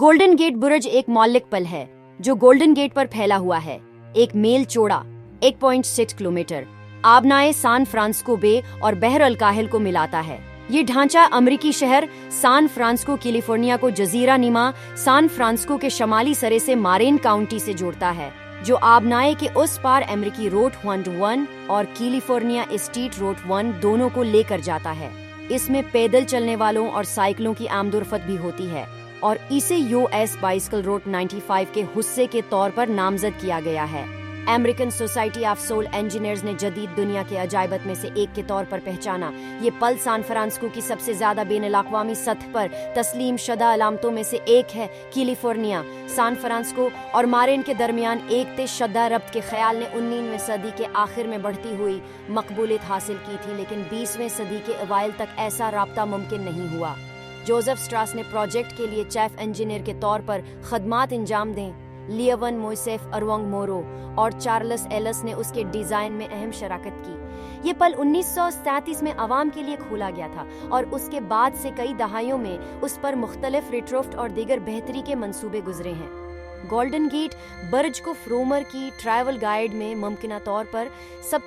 Golden gate बुर्ज एक मौलिक पल है जो गोल्डन गेट पर फैला हुआ है, एक मील चौड़ा 1.6 किलोमीटर आबनाए सान फ्रांसिस्को बे और बहर अल काहिल को मिलाता है। ये ढांचा अमेरिकी शहर सान फ्रांसिस्को कैलिफोर्निया को जजीरा नीमा सान फ्रांसिस्को के शमाली सरे से मारेन काउंटी से जोड़ता है, जो आबनाए के उस पार अमेरिकी रोड 101 और कैलिफोर्निया स्टेट रोड 1 दोनों को लेकर जाता है। इसमें पैदल चलने वालों और साइकिलों की आमदोरफत भी होती है और इसे यूएस बाइसिकल रोड 95 के हिस्से के तौर पर नामजद किया गया है। American Society of Soil Engineers ने जदीद दुनिया के अजायबत में से एक के तौर पर पहचाना। ये पल सान फ्रांसिस्को की सबसे ज्यादा बेन-अल-अक़वामी सतह पर तस्लीम शुदा अलामतों में से एक है। कैलिफोर्निया, सान फ्रांसिस्को और मारेन के दरमियान एक तेज शुदा रब्त के ख्याल ने 19वीं सदी के आखिर में बढ़ती हुई मकबूलियत हासिल की थी, लेकिन 20वीं सदी के अवाइल तक ऐसा राब्ता मुमकिन नहीं हुआ। जोसेफ स्ट्रास ने प्रोजेक्ट के लिए चीफ इंजीनियर के तौर पर खदमात अंजाम दें। लियोवन मोइसेफ अरवंग मोरो और चार्ल्स एलिस ने उसके डिजाइन में अहम शराकत की। ये पल 1937 में आवाम के लिए खोला गया था और उसके बाद से कई दहाइयों में उस पर मुख्तलिफ रिट्रोफ्ट और दीगर बेहतरी के मंसूबे गुजरे हैं। गोल्डन गेट बर्ज को फ्रोमर की ट्रैवल गाइड में मुमकिना तौर पर सब